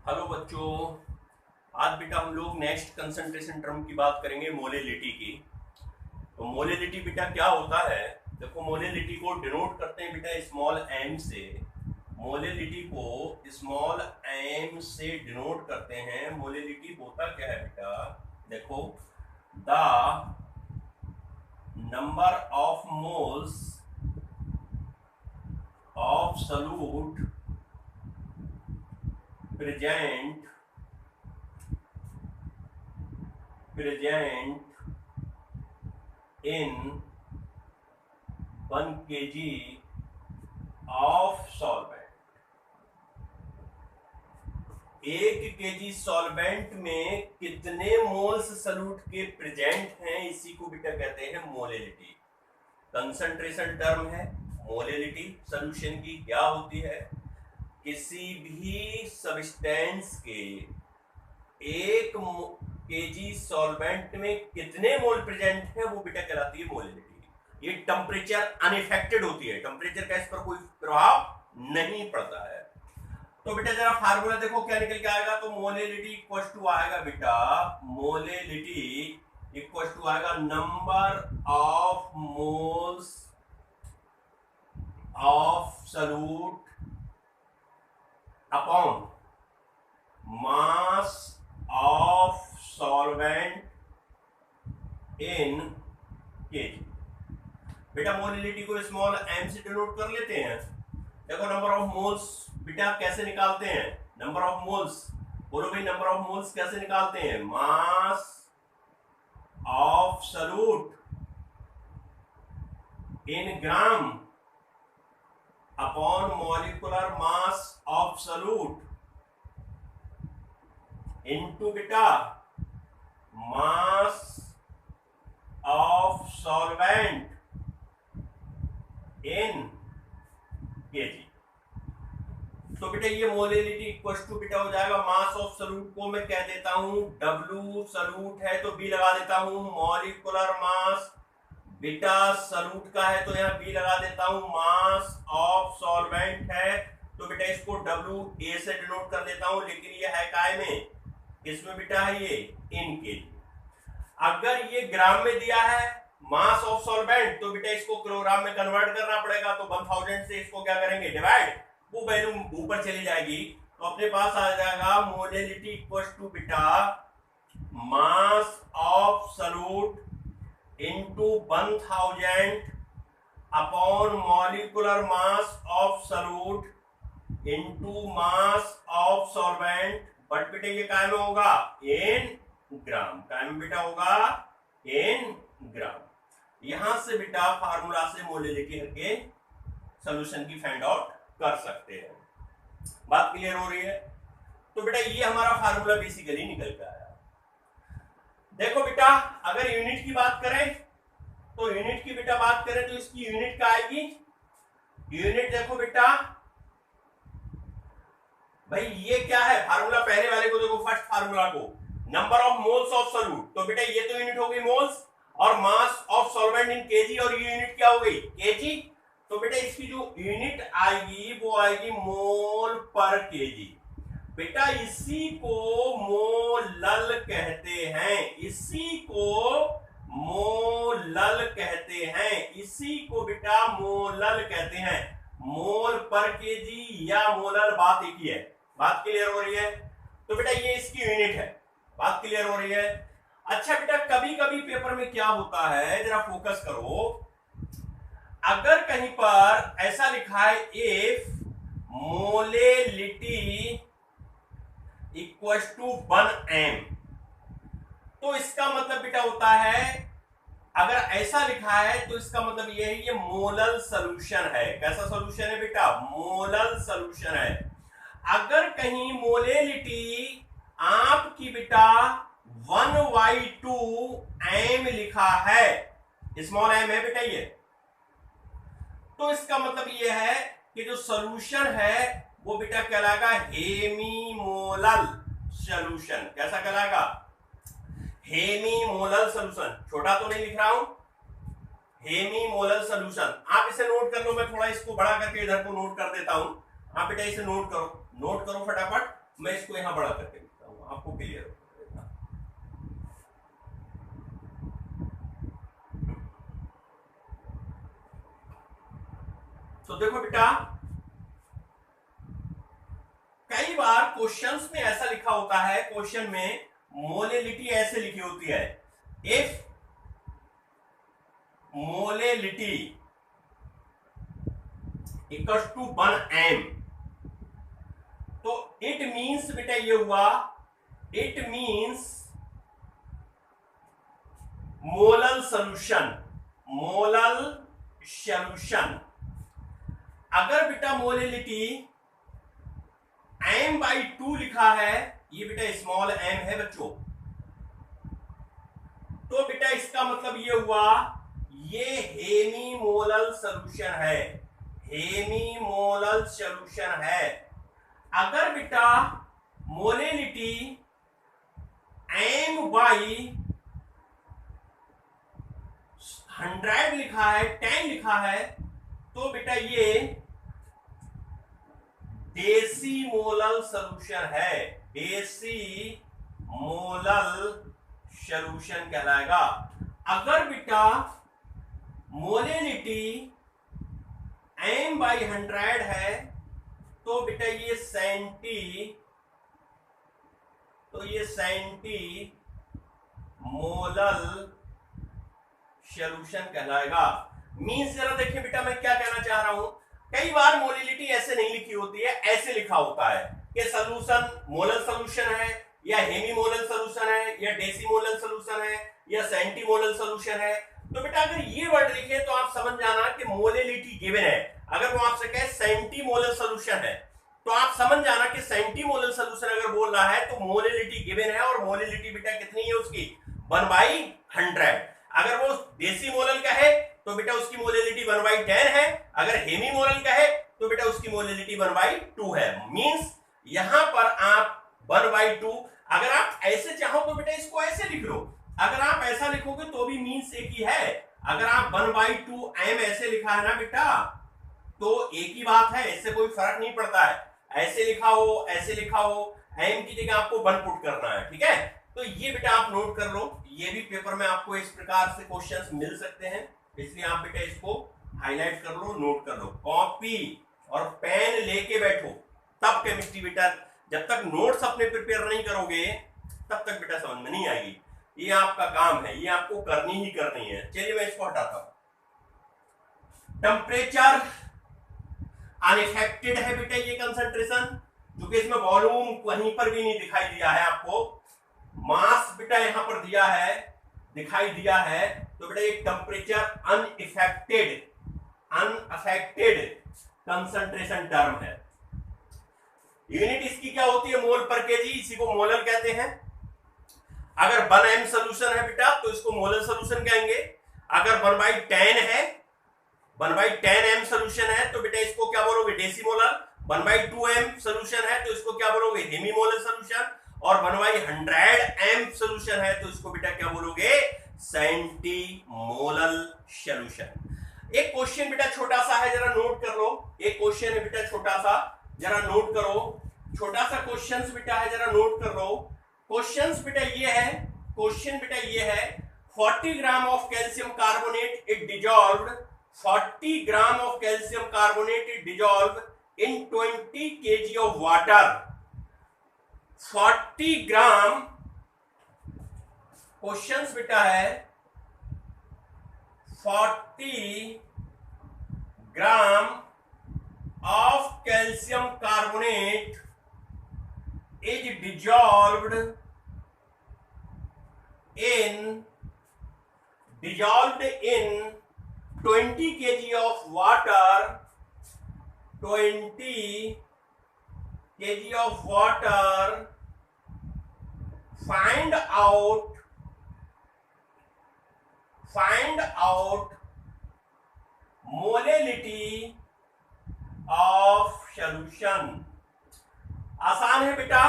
Hello बच्चों। आज बेटा हम लोग नेक्स्ट कंसंट्रेशन टर्म की बात करेंगे, मोलेलिटी की। तो मोलेलिटी बेटा क्या होता है? देखो, मोलेलिटी को डिनोट करते हैं बेटा स्मॉल एम से। मोलेलिटी को स्मॉल एम से डिनोट करते हैं। मोलेलिटी होता क्या है बेटा? देखो, the number of moles of solute present in 1 kg of solvent. 1 KG solvent में कितने मोल्स सॉल्यूट के प्रेजेंट हैं, इसी को बेटा कहते हैं मोलेलिटी। कंसंट्रेशन टर्म है मोलेलिटी। सॉल्यूशन की क्या होती है? किसी भी सब्सटेंस के 1 केजी सॉल्वेंट में कितने मोल प्रेजेंट है, वो बेटा कहलाती है मोलेलिटी। ये टेम्परेचर अनइफेक्टेड होती है, टेम्परेचर का इस पर कोई प्रभाव नहीं पड़ता है। तो बेटा जरा फार्मूला देखो क्या निकल के आएगा। तो मोलेलिटी इक्वल टू आएगा बेटा, मोलेलिटी इक्वल टू आएगा number of moles of solute upon mass of solvent in KG. बेटा मोलिलिटी को स्मॉल एम से डिनोट कर लेते हैं। देखो नंबर ऑफ मोल्स बेटा कैसे निकालते हैं? नंबर ऑफ मोल्स, बोलो भाई, नंबर ऑफ मोल्स कैसे निकालते हैं? Mass of solute in gram upon molecular mass of solute into बेटा mass of solvent in KG. तो बेटा ये मोलेलिटी इक्वल टू बेटा हो जाएगा मास ऑफ सॉल्यूट को मैं कह देता हूं W, सॉल्यूट है तो B लगा देता हूं। मॉलिक्यूलर मास बेटा सॉल्यूट का है तो यहाँ B लगा देता हूं। मास ऑफ सॉल्वेंट है तो बेटा इसको WA से डिनोट कर देता हूं, लेकिन ये है काय में? किसमें बेटा है? ये इन केजी। अगर ये ग्राम में दिया है मास ऑफ सॉल्वेंट, तो बेटा इसको किलोग्राम में कन्वर्ट करना पड़ेगा। तो 1000 से इसको क्या करेंगे? डिवाइड। वो वैल्यू ऊपर चली जाएगी तो अपने पास आ जाएगा मोलेलिटी इक्वल टू बेटा mass of solute into 1000 upon molecular mass of solute into mass of solvent. But बेटा ये काय में होगा? इन ग्राम। काय में बेटा होगा? इन ग्राम। यहां से बेटा फार्मूला से मोलेलिटी करके सॉल्यूशन की फाइंड आउट कर सकते हैं। बात क्लियर हो रही है? तो बेटा ये हमारा फार्मूला बेसिकली निकल के आया। देखो बेटा, अगर यूनिट की बात करें तो यूनिट की बेटा बात करें तो इसकी यूनिट क्या आएगी? यूनिट देखो बेटा भाई, ये क्या है फार्मूला? पहले वाले को देखो, फर्स्ट फार्मूला को, number of moles of solute. तो बेटा ये तो यूनिट हो गई मोल्स, और मास ऑफ सॉल्वेंट इन केजी, और ये यूनिट क्या हो गई? केजी। तो बेटा इसकी जो यूनिट आएगी वो आएगी मोल पर केजी। बेटा इसी को मोलल कहते हैं, इसी को मोलल कहते हैं, इसी को बेटा मोलल कहते हैं। मोल पर केजी या मोलल, बात एक ही है। बात क्लियर हो रही है? तो बेटा ये इसकी यूनिट है। बात क्लियर हो रही है? अच्छा बेटा, कभी कभी पेपर में क्या होता है, जरा फोकस करो। अगर कहीं पर ऐसा लिखा है if molality equal to 1m, तो इसका मतलब बेटा होता है, अगर ऐसा लिखा है तो इसका मतलब यह है ये मोलल सॉल्यूशन है। कैसा सॉल्यूशन है बेटा? मोलल सॉल्यूशन है। अगर कहीं मोलेलिटी आपकी बेटा 1/2m लिखा है, स्मॉल m है बेटा ये, तो इसका मतलब ये है कि जो सॉल्यूशन है वो बेटा कहलाएगा हेमीमोलल सॉल्यूशन। कैसा कहलाएगा? हेमीमोलल सॉल्यूशन। छोटा तो नहीं लिख रहा हूं, हेमीमोलल सॉल्यूशन। आप इसे नोट कर लो, मैं थोड़ा इसको बड़ा करके इधर को नोट कर देता हूं। आप बेटा इसे नोट करो, नोट करो फटाफट। मैं इसको यहां बड़ा करके लिखता हूं, आपको क्लियर हो जाएगा। तो देखो बेटा, कई बार क्वेश्चंस में ऐसा लिखा होता है, क्वेश्चन में मोलेलिटी ऐसे लिखी होती है, if molality equals to 1m, तो इट मींस बेटा ये हुआ, it means molal solution, molal solution. अगर बेटा मोलेलिटी m/2 लिखा है, ये बेटा स्मॉल m है बच्चों, तो बेटा इसका मतलब ये हुआ ये हेमी मोलल सॉल्यूशन है, हेमी मोलल सॉल्यूशन है। अगर बेटा मोलेलिटी m/100 लिखा है, 10 लिखा है, तो बेटा ये देसी मोलल सॉल्यूशन है, देसी मोलल सॉल्यूशन कहलाएगा। अगर बेटा मोलेलिटी m/100 है, तो बेटा ये सेंटी मोलल सॉल्यूशन कहलाएगा। मींस जरा देखिए बेटा, मैं क्या कहना चाह रहा हूं, कई बार मोलेलिटी ऐसे नहीं लिखी होती है, ऐसे लिखा होता है कि सॉल्यूशन मोलल सॉल्यूशन है, या हेमी मोलल सॉल्यूशन है, या डेसी मोलल सॉल्यूशन है, या सेंटी मोलल सॉल्यूशन है। तो बेटा अगर ये वर्ड लिखे तो आप समझ जाना कि मोलेलिटी गिवन है। अगर वो आपसे कहे सेंटी मोलल सॉल्यूशन है, तो आप समझ जाना कि सेंटी मोलल सॉल्यूशन अगर बोल रहा है तो मोलेलिटी गिवन है, और मोलेलिटी बेटा कितनी है उसकी 1/100। अगर वो देसी मोलल का है तो बेटा उसकी मोलेलिटी 1/10 है, अगर हेमी मोलल का है तो बेटा उसकी मोलेलिटी 1/2 है। मींस यहां पर आप 1/2, अगर आप ऐसे चाहो तो बेटा इसको ऐसे लिख लो, अगर आप ऐसा लिखोगे तो भी मींस एक ही है। अगर आप 1/2 m ऐसे लिखा है ना बेटा, तो एक ही बात है, इससे कोई फर्क नहीं पड़ता है, ऐसे लिखा हो ऐसे लिखा हो, m की जगह आपको 1 पुट करना है, ठीक है। तो ये बेटा आप नोट कर लो, ये भी पेपर में आपको इस प्रकार से क्वेश्चंस मिल सकते हैं, इसलिए आप बेटा इसको हाईलाइट कर लो, नोट कर लो। कॉपी और पेन लेके बैठो, तब केमिस्ट्री बेटा, जब तक नोट्स अपने प्रिपेयर नहीं करोगे तब तक बेटा समझ में नहीं आएगी। ये आपका काम है, ये आपको करनी ही करनी है। चलिए मैं इसको हटाता हूं। टेम्परेचर अनइफेक्टेड है बेटा ये कंसंट्रेशन, क्योंकि इसमें वॉल्यूम कहीं पर भी नहीं दिखाई दिया है आपको, मास बेटा यहां पर दिया है, दिखाई दिया है, तो बेटा ये टेम्परेचर अनअफेक्टेड कंसंट्रेशन टर्म है। यूनिट इसकी क्या होती है, मोल पर केजी, इसी को मोलर कहते हैं। अगर 1m सोल्यूशन है बेटा तो इसको मोलर सोल्यूशन कहेंगे। अगर 1/10 है, 1/10m सोल्यूशन है तो बेटा इसको क्या बोलोगे, डेसी मोलर। 1/2m सोल्यूशन है तो इसको क्या बोलोगे, हेमी मोलर सोल्यूशन। और 1/100m सोल्यूशन है तो इसको बेटा क्या बोलोगे, सेंटी मोलर सोल्यूशन। एक क्वेश्चन बेटा छोटा सा है, जरा नोट कर लो। एक क्वेश्चन है बेटा छोटा सा, जरा नोट करो। छोटा सा क्वेश्चन बेटा है, जरा नोट कर लो। क्वेश्चन बेटा ये है, क्वेश्चन बेटा ये है, 40 gram of calcium carbonate it dissolved, 40 gram of calcium carbonate it dissolved in 20 kg of water. 40 gram question बेटा है, 40 ग्राम of calcium carbonate is dissolved in 20 kg of water, 20 kg of water. Find out molality of solution. आसान है बेटा।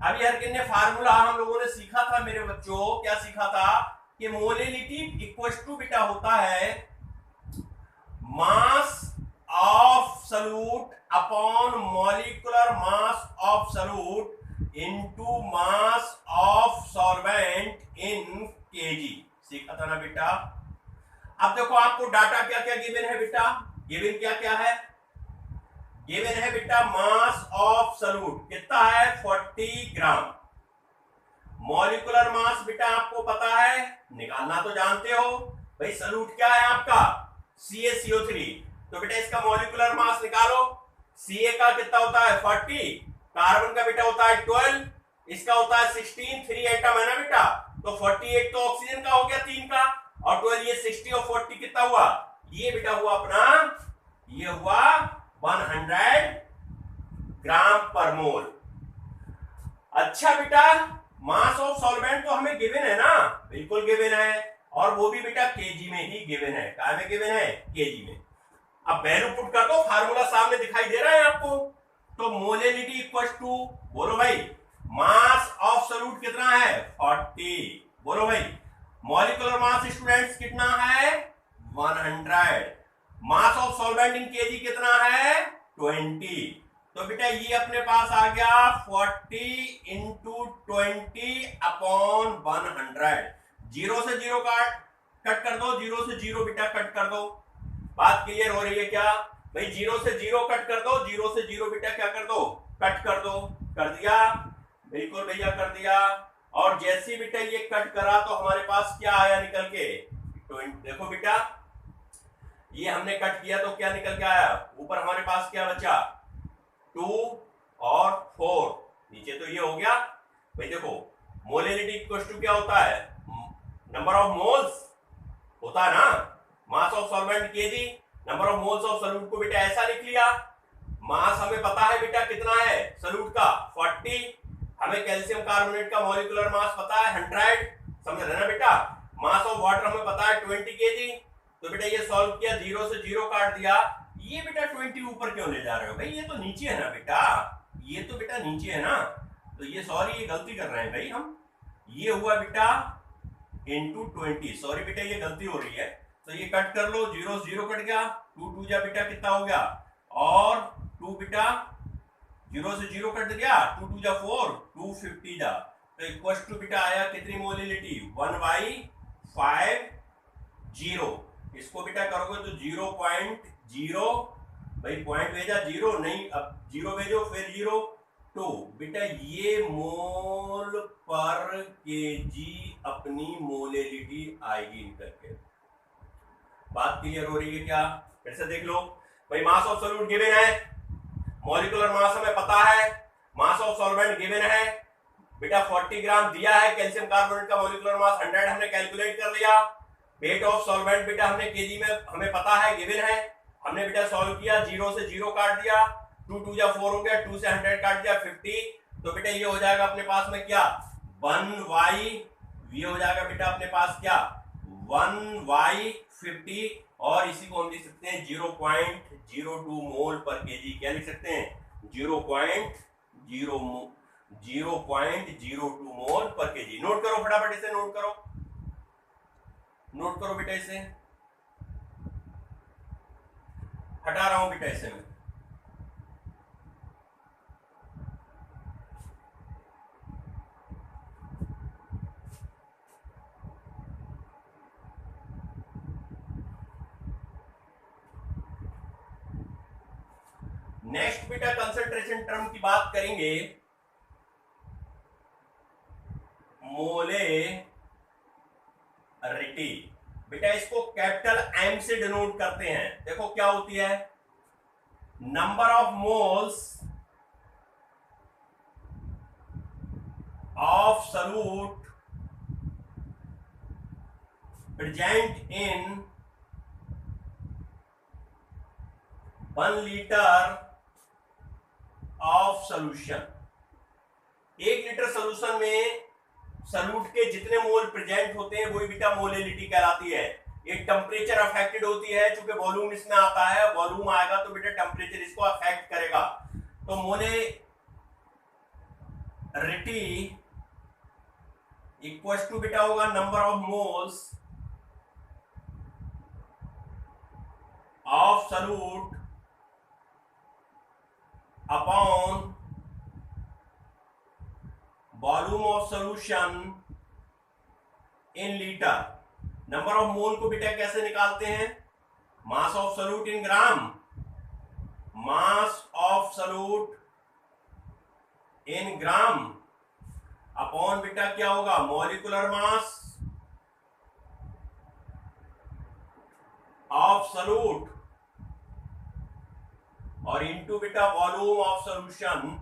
अभी हरकिन ने formula हम लोगों ने सीखा था मेरे बच्चों, क्या सीखा था कि मोलेलिटी इक्वल टू बेटा होता है mass of solute upon molecular mass of solute into mass of solvent in KG. सीखा था ना बेटा। अब देखो आपको डाटा क्या क्या गिवन है बेटा, गिवन क्या क्या है, गिवन है बेटा मास ऑफ सॉल्यूट कितना है 40 ग्राम। मॉलिक्यूलर मास बेटा आपको पता है, निकालना तो जानते हो भाई, सॉल्यूट क्या है आपका CaCO3, तो बेटा इसका मॉलिक्यूलर मास निकालो। Ca का कितना होता है 40, कार्बन का बेटा होता है 12, इसका होता है 16, 3 एटम है ना बेटा, तो 48 तो ऑक्सीजन का हो गया 3 का, और 12 ये 60 और 40 कितना हुआ, ये बेटा हुआ अपना, ये हुआ 100 ग्राम पर मोल। अच्छा बेटा मास ऑफ सॉल्वेंट तो हमें गिवन है ना, बिल्कुल गिवन है, और वो भी बेटा केजी में ही गिवन है। क्या में गिवन है, केजी में। अब वैल्यू पुट कर दो, फार्मूला सामने दिखाई दे रहा है आपको। तो मोलेलिटी इक्वल टू, बोलो भाई, मास ऑफ सॉल्यूट कितना है 40, बोलो भाई। मॉलिक्यूलर मास स्टूडेंट्स कितना है 100, मास ऑफ सॉल्वेंट इन केजी कितना है 20। तो बेटा ये अपने पास आ गया 40 इंटू 20 अपॉन 100। जीरो से जीरो कट कर दो, जीरो से जीरो बेटा कट कर दो। बात क्लियर हो रही है क्या भाई, जीरो से जीरो कट कर दो, जीरो से जीरो बेटा क्या कर दो, कट कर दो। कर दिया, बिल्कुल भैया कर दिया। और जैसे बेटा ये कट करा तो हमारे पास क्या आया निकल के, देखो बेटा ये हमने कट किया तो क्या निकल के आया, ऊपर हमारे पास क्या बचा 2 और 4, नीचे तो ये हो गया भाई। देखो मोलेलिटी इक्वल टू क्या होता है, नंबर ऑफ मोल्स होता है ना, मास of solvent KG, number of moles of solute को बेटा ऐसा लिख लिया। मास हमें पता है बेटा कितना है सॉल्यूट का 40, हमें कैल्शियम कार्बोनेट का मॉलिक्यूलर मास पता है 100, समझ रहे ना बेटा। मास ऑफ वाटर हमें पता है 20 केजी। तो बेटा ये सॉल्व किया, जीरो से जीरो काट दिया। ये बेटा 20 ऊपर क्यों ले जा रहे हो भाई, ये तो नीचे है ना बेटा, ये तो बेटा नीचे है ना, तो ये सॉरी ये गलती कर रहे हैं भाई हम। ये हुआ बेटा इंटू 20, सॉरी बेटा ये गलती हो रही है, तो ये कट कर लो, जीरो जीरो कट गया, 2 2 जा बेटा कितना हो गया, और 2 बेटा जीरो से जीरो कट गया, 2 2 जा 4, 250 जा, तो इक्वल टू बेटा आया कितनी मोलिलिटी 1/50। इसको बेटा करोगे तो 0.0 भाई, पॉइंट भेजा जीरो नहीं, अब जीरो भेजो फिर जीरो, तो बेटा ये मोल पर केजी अपनी मोलेलिटी आएगी निकल के। बात क्लियर हो रही है क्या, फिर से देख लो भाई। मास ऑफ सॉल्यूट गिवन है, मॉलिक्यूलर मास हमें पता है, मास ऑफ सॉल्वेंट गिवन है बेटा 40 ग्राम दिया है, कैल्शियम कार्बोनेट का मॉलिक्यूलर मास 100 हमने कैलकुलेट कर लिया। वेट ऑफ सॉल्वेंट बेटा हमने केजी में हमें पता है गिवन है, हमने बेटा सॉल्व किया, जीरो से जीरो काट दिया, 2 2 जा 4 हो गया, 2 से 100 काट दिया 50, तो बेटा ये हो जाएगा अपने पास में क्या 1/, ये हो जाएगा बेटा अपने पास क्या 1/50, और इसी को हम लिख सकते हैं 0.02 मोल पर केजी। क्या लिख सकते हैं 0.02 मोल पर केजी। नोट करो फटाफट इसे, नोट करो, नोट करो बेटा इसे, हटा रहा हूं बेटा इसे मैं। नेक्स्ट बेटा कंसंट्रेशन टर्म की बात करेंगे, मोलेरिटी। बेटा इसको कैपिटल एम से डिनोट करते हैं। देखो क्या होती है, number of moles of solute present in 1 litre of solution. 1 litre solution में सॉल्यूट के जितने मोल प्रेजेंट होते हैं वही बेटा मोलेलिटी कहलाती है। ये टेम्परेचर अफेक्टेड होती है, क्योंकि वॉल्यूम इसमें आता है, वॉल्यूम आएगा तो बेटा टेम्परेचर इसको अफेक्ट करेगा। तो मोलेरिटी इक्वल टू बेटा होगा number of moles of solute upon volume of solution in litre. Number of mole को बेटा कैसे निकालते हैं? Mass of solute in gram, mass of solute in gram upon बेटा क्या होगा? मॉलिक्यूलर मास ऑफ सॉल्यूट और इनटू बेटा volume of solution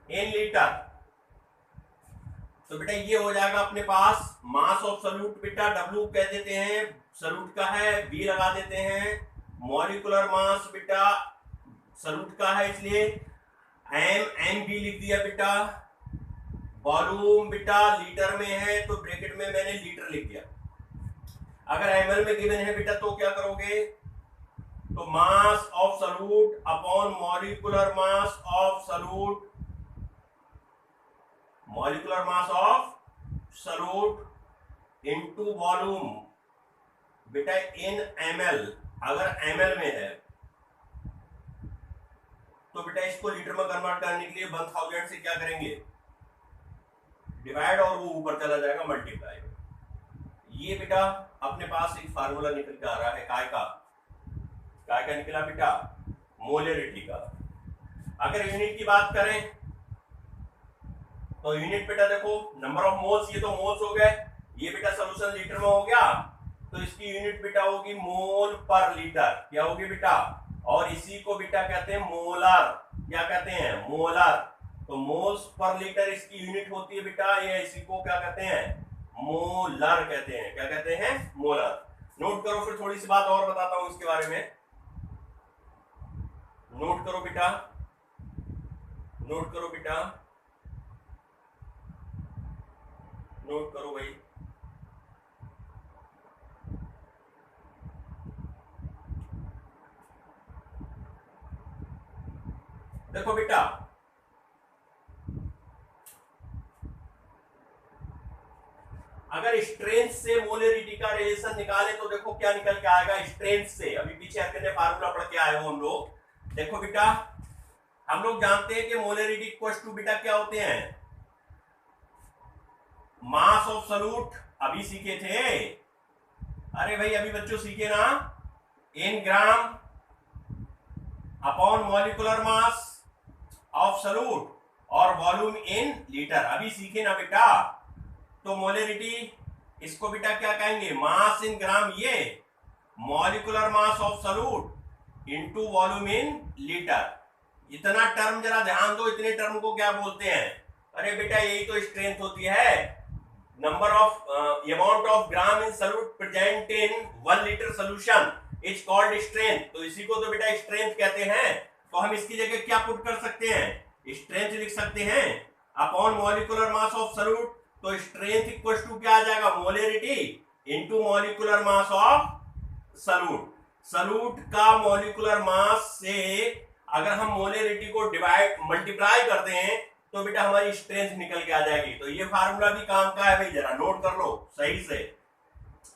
in litre. तो बेटा ये हो जाएगा अपने पास मास ऑफ सॉल्यूट बेटा W कह देते हैं, सॉल्यूट का है, B लगा देते हैं, मॉलिक्यूलर मास बेटा सॉल्यूट का है इसलिए एम भी लिख दिया बेटा, वॉल्यूम बेटा लीटर में है तो ब्रैकेट में मैंने लीटर लिख दिया। अगर ml में गिवन है बेटा तो क्या करोगे? तो मास of solute upon molecular mass of solute, molecular mass of solute into volume बेटा इन ml। अगर ml में है तो बेटा इसको लीटर में कन्वर्ट करने के लिए 1000 से क्या करेंगे? डिवाइड, और वो ऊपर चला जाएगा मल्टीप्लाई। ये बेटा अपने पास एक फार्मूला निकल के आ रहा है काय का निकला बेटा? मोलरिटी का। अगर यूनिट की बात करें तो यूनिट बेटा देखो नंबर ऑफ मोल्स, ये तो मोल्स हो गए, ये बेटा सॉल्यूशन लीटर में हो गया तो इसकी यूनिट बेटा होगी मोल पर लीटर। क्या होगी बेटा? और इसी को बेटा कहते हैं मोलर। क्या कहते हैं? मोलर। तो मोल्स पर लीटर इसकी यूनिट होती है बेटा, ये इसी को क्या कहते हैं? मोलर कहते हैं। क्या कहते हैं? मोलर। नोट करो, फिर थोड़ी सी बात और बताता हूं इसके बारे में। नोट करो बेटा, नोट करो बेटा, नोट करो भाई। देखो बेटा अगर स्ट्रेंथ से मोलरिटी का रिलेशन निकाले तो देखो क्या निकल के आएगा स्ट्रेंथ से। अभी पीछे अपने फार्मूला पढ़ के आए हो हम लोग। देखो बेटा हम लोग जानते हैं कि मोलरिटी इक्वल्स टू बेटा क्या होते हैं? मास ऑफ सॉल्यूट, अभी सीखे थे, अरे भाई अभी बच्चों सीखे ना, in gram upon molecular mass of solute और वॉल्यूम इन लीटर, अभी सीखे ना बेटा। तो मोलरिटी इसको बेटा क्या कहेंगे? मास इन ग्राम, ये molecular mass of solute into volume in litre. इतना टर्म जरा ध्यान दो, इतने टर्म को क्या बोलते हैं? अरे बेटा यही तो स्ट्रेंथ होती है। Number of amount of gram in solute present in 1 litre solution is called strength. तो इसी को तो बेटा स्ट्रेंथ कहते हैं। तो हम इसकी जगह क्या पुट कर सकते हैं? स्ट्रेंथ लिख सकते हैं upon molecular mass of solute. तो स्ट्रेंथ इक्वल टू क्या आ जाएगा? Molarity into molecular mass of solute. Solute का मॉलिक्यूलर मास से अगर हम मोलरिटी को डिवाइड मल्टीप्लाई करते हैं तो बेटा हमारी स्ट्रेंथ निकल के आ जाएगी। तो ये फार्मूला भी काम का है भाई, जरा नोट कर लो सही से।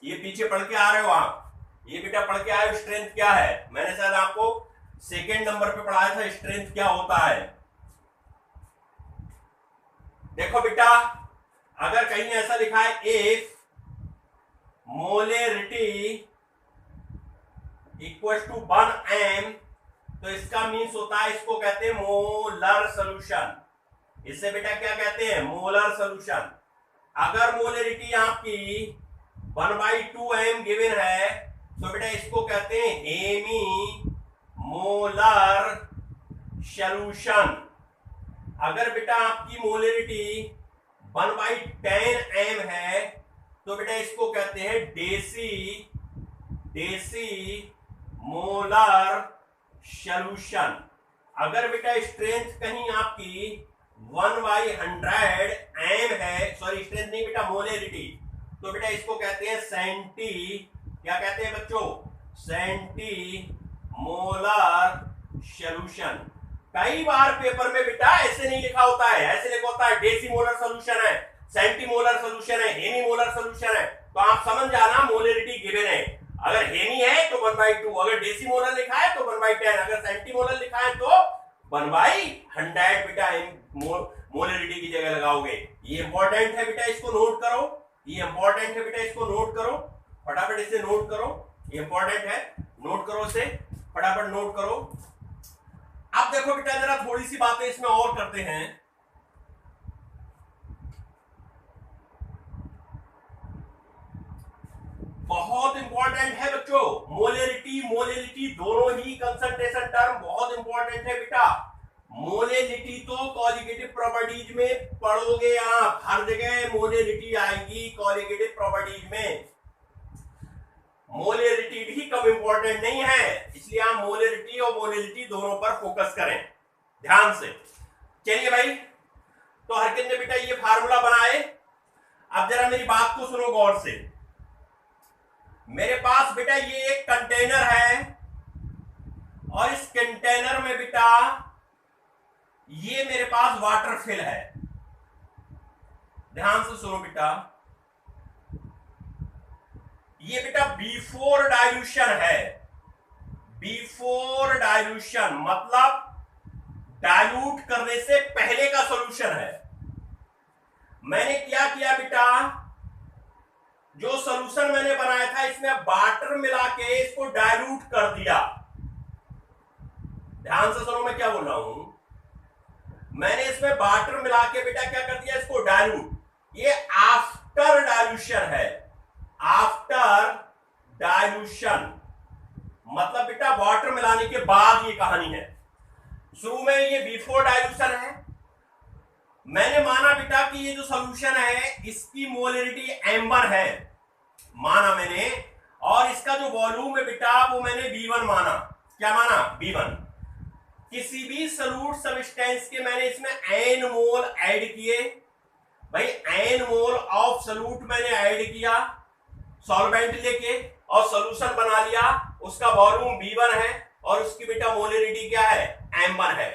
ये पीछे पढ़ के आ रहे हो आप, ये बेटा पढ़ के आए हो स्ट्रेंथ क्या है। मैंने शायद आपको सेकेंड नंबर पे पढ़ाया था स्ट्रेंथ क्या होता है। देखो बेटा अगर कहीं ऐसा लिखा है if molarity equal to 1 m, तो इसका मीन्स होता है, इसको कहते हैं मोलर सॉल्यूशन। इससे बेटा क्या कहते हैं? Molar solution. अगर मोलरिटी आपकी 1/2 m गिवन है तो बेटा इसको कहते हैं हेमी मोलर सॉल्यूशन। अगर बेटा आपकी मोलरिटी 1/10 m है तो बेटा इसको कहते हैं डेसी मोलर सॉल्यूशन। अगर बेटा स्ट्रेंथ कहीं आपकी 1/100 m है, सॉरी स्ट्रेंथ नहीं बेटा मोलरिटी, तो बेटा इसको कहते हैं सेंटी, क्या कहते हैं बच्चों? Centimolar solution. कई बार पेपर में बेटा ऐसे नहीं लिखा होता है, ऐसे लिखा होता है डेसी मोलर सॉल्यूशन है, सेंटी मोलर सॉल्यूशन है, हेमी मोलर सॉल्यूशन है। तो आप समझ जाना मोलरिटी गिवन है। अगर हेनी है तो 1/2, अगर डेसिमोलर लिखा है तो 1/10, अगर सेंटीमोलर लिखा है तो 1/100 बेटा मोलरिटी की जगह लगाओगे। ये इंपॉर्टेंट है बेटा, इसको नोट करो, ये इंपॉर्टेंट है बेटा, इसको नोट करो, फटाफट इसे नोट करो, ये इंपॉर्टेंट है, नोट करो इसे, फटाफट नोट करो। अब देखो बेटा जरा थोड़ी सी बातें इसमें और करते हैं। बहुत इंपॉर्टेंट है बच्चों, मोलरिटी मोलेलिटी दोनों ही कंसंट्रेशन टर्म बहुत इंपॉर्टेंट है बेटा। मोलेलिटी तो कॉलिगेटिव प्रॉपर्टीज में पढ़ोगे आप, हर जगह मोलेलिटी आएगी कॉलिगेटिव प्रॉपर्टीज में। मोलेरिटी भी कम इंपॉर्टेंट नहीं है, इसलिए आप मोलेरिटी और मोलेलिटी दोनों पर फोकस करें ध्यान से। चलिए भाई, तो हरकिन ने बेटा ये फार्मूला बनाए। अब जरा मेरी बात को सुनो गौर से। मेरे पास बेटा ये एक कंटेनर है और इस कंटेनर में बेटा ये मेरे पास वाटर फिल है। ध्यान से सुनो बेटा, ये बेटा बिफोर डाइल्यूशन है। बिफोर डाइल्यूशन मतलब डाइल्यूट करने से पहले का सॉल्यूशन है। मैंने क्या किया बेटा, जो सॉल्यूशन मैंने बनाया था इसमें वाटर मिला के इसको डाइल्यूट कर दिया। ध्यान से सुनो मैं क्या बोल रहा हूं, मैंने इसमें वाटर मिला के बेटा क्या कर दिया, इसको डाइल्यूट। ये आफ्टर डाइल्यूशन है, आफ्टर डाइल्यूशन मतलब बेटा वाटर मिलाने के बाद ये कहानी है। शुरू में ये बिफोर डाइल्यूशन है। मैंने माना बेटा कि ये जो सॉल्यूशन है इसकी मोलरिटी m1 है, माना मैंने, और इसका जो वॉल्यूम है बेटा वो मैंने V1 माना। क्या माना? V1। किसी भी सॉल्यूट सब्सटेंस के मैंने इसमें n मोल ऐड किए। भाई n मोल ऑफ सॉल्यूट मैंने ऐड किया सॉल्वेंट लेके और सॉल्यूशन बना लिया, उसका वॉल्यूम V1 है और उसकी बेटा मोलरिटी क्या है? m1 है।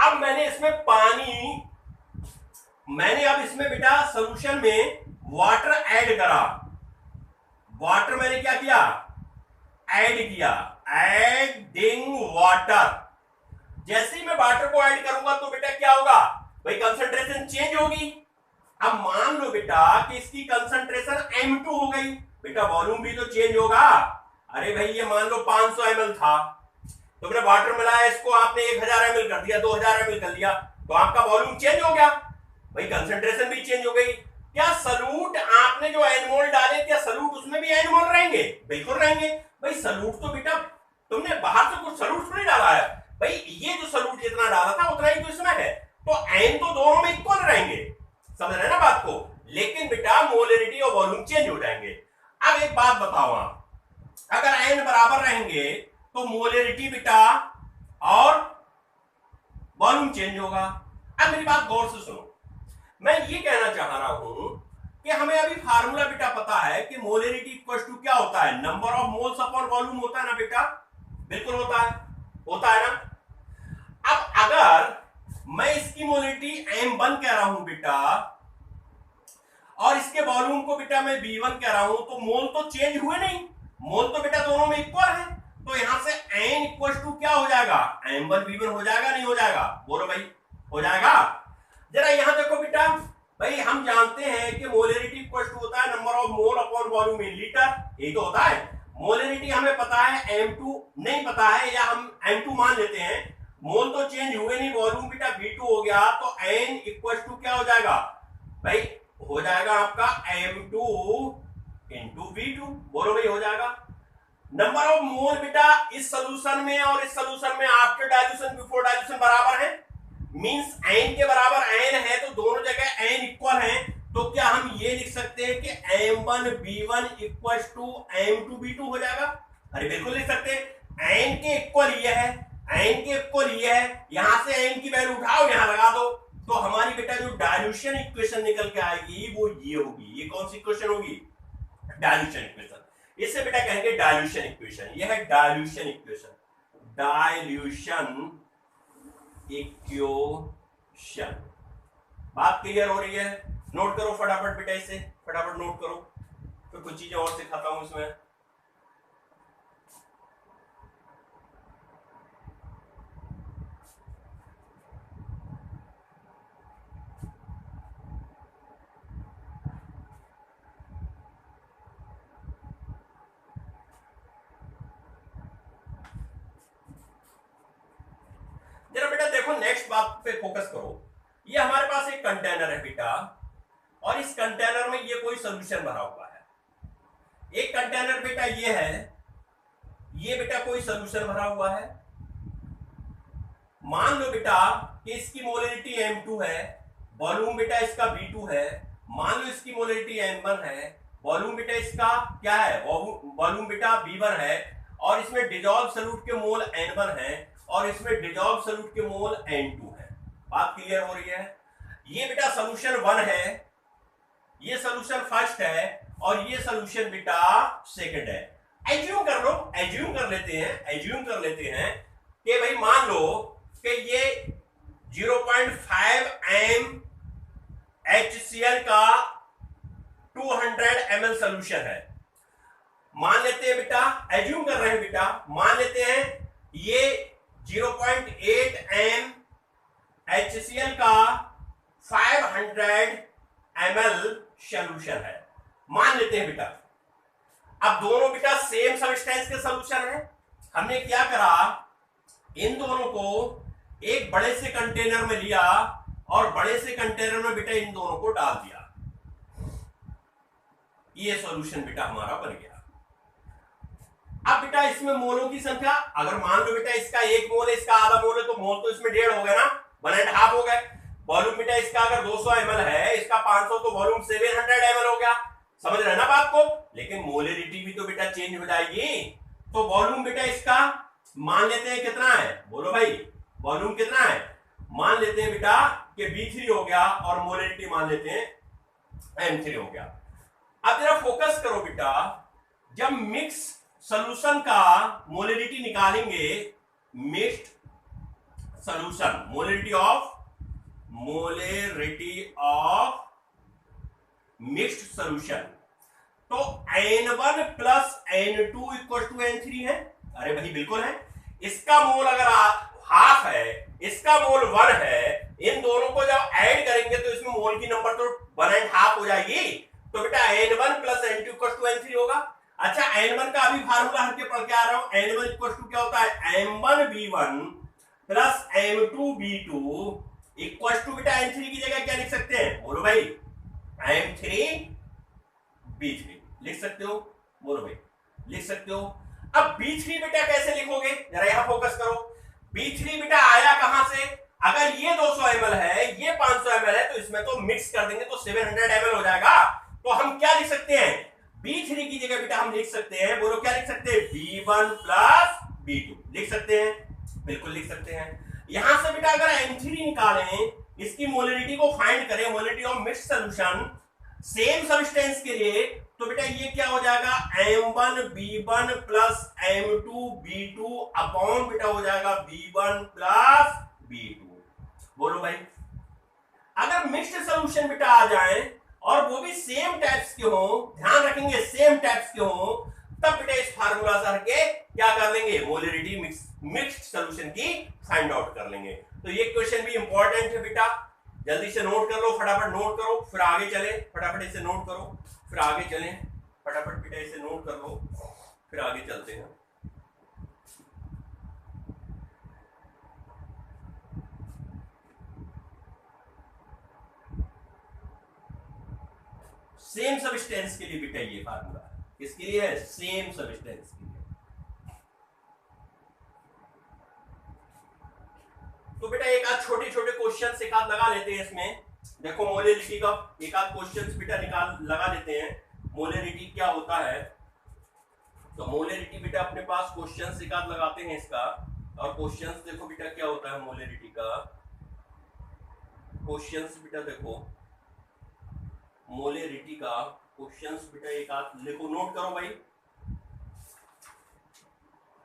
अब मैंने इसमें अब इसमें बेटा सॉल्यूशन में वाटर ऐड करा। वाटर मैंने क्या किया? ऐड किया, एडिंग वाटर। जैसे ही मैं वाटर को ऐड करूंगा तो बेटा क्या होगा? भाई कंसंट्रेशन चेंज होगी। अब मान लो बेटा कि इसकी कंसंट्रेशन m2 हो गई, बेटा वॉल्यूम भी तो चेंज होगा। अरे भाई ये मान लो 500 ml था, तुमने वाटर मिलाया, इसको आपने 1000 ml कर दिया, 2000 ml कर लिया, तो आपका वॉल्यूम चेंज हो गया, भाई कंसंट्रेशन भी चेंज हो गई। क्या सॉल्यूट आपने जो n मोल डाले, क्या सॉल्यूट उसमें भी n मोल रहेंगे? बिल्कुल रहेंगे। भाई सॉल्यूट तो बेटा तुमने बाहर से कुछ सॉल्यूट नहीं डाला है, भाई ये जो सॉल्यूट जितना डाला था उतना ही तो इसमें है, तो n तो दोनों में इक्वल रहेंगे, समझ रहे ना बात को। लेकिन बेटा मोलरिटी और वॉल्यूम चेंज हो जाएंगे। अब एक बात बताओ आप, अगर n बराबर रहेंगे तो मोलरिटी बेटा और वॉल्यूम चेंज होगा। अब मेरी बात गौर से सुनो, मैं ये कहना चाह रहा हूं कि हमें अभी फार्मूला बेटा पता है कि मोलरिटी इक्वल टू क्या होता है? Number of moles upon volume होता है ना बेटा? बिल्कुल होता है ना। अब अगर मैं इसकी मोलरिटी m1 कह रहा हूं बेटा और इसके वॉल्यूम को बेटा मैं v1 कह रहा हूं, तो मोल तो चेंज हुए नहीं, मोल तो बेटा दोनों में इक्वल है। तो यहां से n इक्वल टू क्या हो जाएगा? m1 v1 हो जाएगा, नहीं हो जाएगा? बोलो भाई, हो जाएगा। जरा यहां देखो बेटा, भाई हम जानते हैं कि मोलरिटी इक्वल टू होता है number of mole upon volume in litre, यही तो होता है। मोलरिटी हमें पता है, m2 नहीं पता है, या हम m2 मान लेते हैं। मोल तो चेंज हुए नहीं, वॉल्यूम बेटा v2 हो गया, तो n इक्वल टू क्या हो जाएगा? भाई हो जाएगा आपका m2 इंटू v2। बोलो भाई, हो जाएगा। नंबर ऑफ मोल बेटा इस सॉल्यूशन में और इस सॉल्यूशन में आफ्टर डाइल्यूशन बिफोर डाइल्यूशन बराबर है, मींस n के बराबर n है, तो दोनों जगह n इक्वल है। तो क्या हम ये लिख सकते हैं कि m1 v1 equal to m2 v2 हो जाएगा? अरे बिल्कुल लिख सकते हैं। n के इक्वल ये है, n के इक्वल ये है, यहां से n की वैल्यू उठाओ, यहां लगा दो, तो हमारी बेटा जो डाइल्यूशन इक्वेशन निकल के आएगी वो ये होगी। ये कौन सी इक्वेशन होगी? Dilution equation. इससे बेटा कहेंगे डाइल्यूशन इक्वेशन। यह है डाइल्यूशन इक्वेशन, डाइल्यूशन इक्वेशन। बात क्लियर हो रही है? नोट करो फटाफट बेटा, इसे फटाफट नोट करो, फिर कुछ चीजें और सिखाता हूं इसमें। नेक्स्ट बात पे फोकस करो। ये हमारे पास एक कंटेनर है बेटा, और इस कंटेनर में ये कोई सोल्यूशन भरा हुआ है। एक कंटेनर बेटा ये है, ये बेटा कोई सोल्यूशन भरा हुआ है। मान लो बेटा कि इसकी मोलरिटी M2 है, वॉल्यूम बेटा इसका V2 है। मान लो इसकी मोलरिटी M1 है, वॉल्यूम बेटा इसका क्या है, वॉल्यूम बेटा V1 है, और इसमें डिजॉल्व सॉल्यूट के मोल N1 है, और इसमें डिजॉल्व सॉल्यूट के मोल N2 है। बात क्लियर हो रही है? ये बेटा सोल्यूशन 1 है, ये सोल्यूशन फर्स्ट है, और ये सोल्यूशन बेटा सेकंड है। एज्यूम कर लो, एज्यूम कर लेते हैं कि भाई मान लो कि ये 0.5 m HCl का 200 ml सोल्यूशन है। मान लेते हैं बेटा, एज्यूम कर रहे हैं बेटा, मान लेते हैं ये 0.8 m HCl का 500 ml सोल्यूशन है, मान लेते हैं बेटा। अब दोनों बेटा सेम सब्सटेंस के सोल्यूशन है। हमने क्या करा, इन दोनों को एक बड़े से कंटेनर में लिया, और बड़े से कंटेनर में बेटा इन दोनों को डाल दिया। ये सॉल्यूशन बेटा हमारा बन गया। अब बेटा इसमें मोलों की संख्या, अगर मान लो बेटा इसका 1 मोल है, इसका आधा मोल है, तो मोल तो इसमें 1.5 हो गए ना, 1.5 हो गए। वॉल्यूम बेटा इसका अगर 200 ml है, इसका 500, तो वॉल्यूम 700 ml हो गया। समझ रहे ना बात को? लेकिन मोलरिटी भी तो बेटा चेंज हो जाएगी। तो वॉल्यूम बेटा इसका मान लेते हैं कितना है, बोलो भाई, वॉल्यूम कितना है? मान लेते हैं बेटा कि B3 हो गया, और मोलरिटी मान लेते हैं M3 हो गया। अब जरा फोकस करो बेटा, जब मिक्स सॉल्यूशन का मोलरिटी निकालेंगे, mixed solution, molarity of mixed solution, तो N1 plus N2 equal to N3 है। अरे भाई बिल्कुल है। इसका मोल अगर हाफ है, इसका मोल 1 है, इन दोनों को जब ऐड करेंगे तो इसमें मोल की नंबर तो 1.5 हो जाएगी। तो बेटा N1 plus N2 equal to N3 होगा। अच्छा, N1 का अभी फार्मूला हम के पढ़ के आ रहा हूं। N1 इक्वल टू क्या होता है, M1V1 plus M2V2 equal to बेटा N3 की जगह क्या लिख सकते हैं, बोलो भाई, M3B3 लिख सकते हो, बोलो भाई, लिख सकते हो। अब B3 बेटा कैसे लिखोगे, जरा यहां फोकस करो। B3 बेटा आया कहां से, अगर ये 200 ml है, ये 500 ml है, तो इसमें तो मिक्स कर देंगे तो 700 ml हो जाएगा। तो हम क्या लिख सकते हैं, B3 की जगह बेटा हम लिख सकते हैं, बोलो क्या लिख सकते हैं, B1 प्लस B2 लिख सकते हैं, बिल्कुल लिख सकते हैं। यहां से बेटा अगर M3 निकालें, इसकी मोलरिटी को फाइंड करें, molarity of mixed solution same substance के लिए, तो बेटा ये क्या हो जाएगा, M1B1 प्लस M2B2 अपॉन बेटा हो जाएगा B1 प्लस B2। बोलो भाई, अगर मिक्स्ड सॉल्यूशन बेटा आ जाए और वो भी सेम टाइप्स के हो, ध्यान रखेंगे सेम टाइप्स के हो, तब बेटा इस फार्मूला से हटके क्या कर लेंगे, मोलरिटी मिक्स्ड सॉल्यूशन की फाइंड आउट कर लेंगे। तो ये क्वेश्चन भी इंपॉर्टेंट है बेटा, जल्दी से नोट कर लो, फटाफट नोट करो, फिर आगे चले, फटाफट इसे नोट करो, फिर आगे चले, फटाफट बेटा इसे नोट कर लो, फिर आगे चलते हैं। सेम सब्सटेंस के लिए बेटा ये फार्मूला किसके लिए है, सेम सब्सटेंस के लिए। तो बेटा एक आध छोटे छोटे क्वेश्चन एक आध लगा लेते हैं इसमें। देखो मोलरिटी का एक आध क्वेश्चन बेटा निकाल लगा लेते हैं, मोलरिटी क्या होता है। तो मोलरिटी बेटा अपने पास क्वेश्चन एक आध लगाते हैं इसका, और क्वेश्चंस देखो बेटा क्या होता है मोलरिटी का। क्वेश्चंस बेटा देखो मोलरिटी का क्वेश्चंस बेटा एक आध लिखो, नोट करो भाई,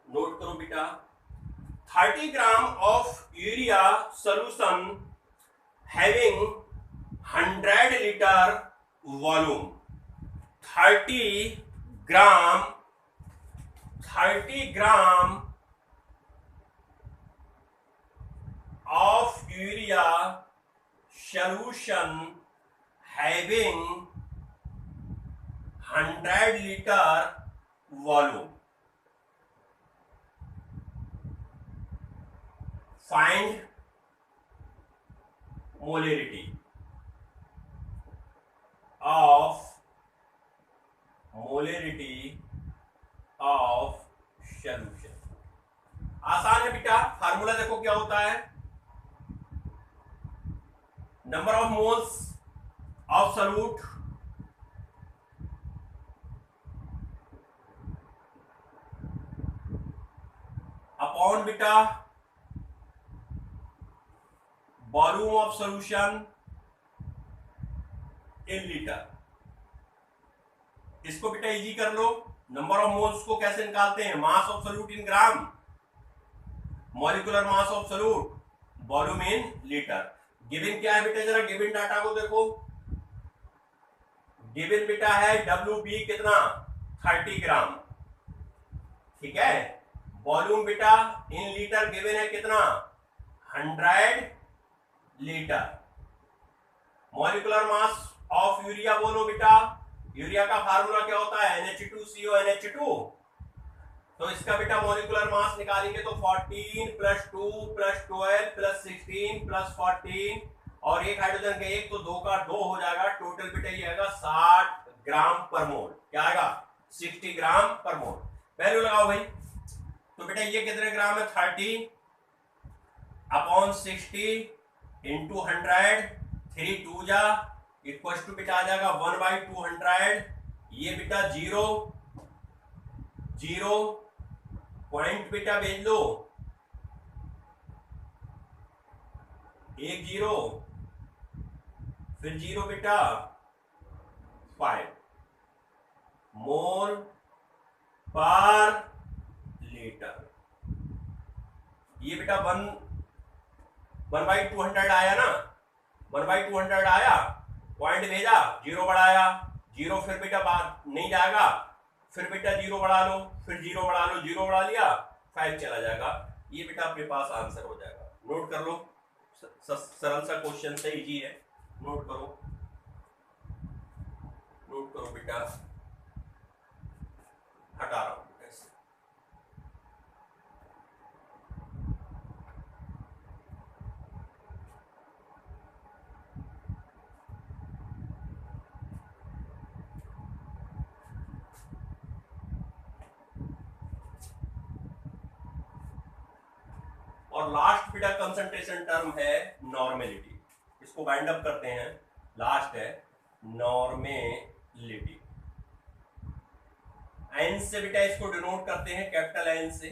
नोट करो बेटा। 30 gram of urea solution having 100 litre volume, 30 gram of urea solution having 100 liter volume. Find molarity of solution. आसान है बेटा, फार्मूला देखो क्या होता है, number of moles of solute upon बेटा volume of solution in litre. इसको बेटा इजी कर लो, नंबर ऑफ मोल्स को कैसे निकालते हैं, mass of solute in gram, molecular mass of solute, volume in litre. Given क्या है बेटा, जरा गिवन डाटा को देखो। गिवन बेटा है WB कितना 30 ग्राम, ठीक है। वॉल्यूम बेटा इन लीटर गिवन है कितना 100 litre. Molecular mass of urea बोलो बेटा, यूरिया का फार्मूला क्या होता है NH2CONH2। तो इसका बेटा मॉलिक्यूलर मास निकालेंगे तो 14 + 2 + 12 + 16 + 14 और एक हाइड्रोजन का एक, तो 2 का 2 हो जाएगा। टोटल बेटा ये आएगा 60 ग्राम पर मोल। क्या आएगा 60 ग्राम पर मोल। वैल्यू लगाओ भाई। तो बेटा ये कितने ग्राम है 30 अपॉन 60 इंटू 100, 3 2 जा इक्वल टू बेटा आ जाएगा 1/200। ये बेटा 0 0 पॉइंट बेटा भेज लो, 1 0 फिर 0 बेटा 5 मोल पर लीटर। ये बेटा 1/200 आया ना, 1/200 आया, पॉइंट भेजा, 0 बढ़ाया, 0 फिर बेटा बाहर नहीं जाएगा, फिर बेटा 0 बढ़ा लो, फिर 0 बढ़ा लो, 0 बढ़ा लिया 5 चला जाएगा। ये बेटा आपके पास आंसर हो जाएगा। नोट कर लो, सरल सा क्वेश्चन से, इजी है, नोट करो, नोट करो बेटा। हटा रहा हूं ऐसे। और लास्ट बेटा कंसंट्रेशन टर्म है नॉर्मेलिटी। इसको बाइंड अप करते हैं, लास्ट है नॉर्मेलिटी। एन से बेटा इसको डिनोट करते हैं, कैपिटल एन से।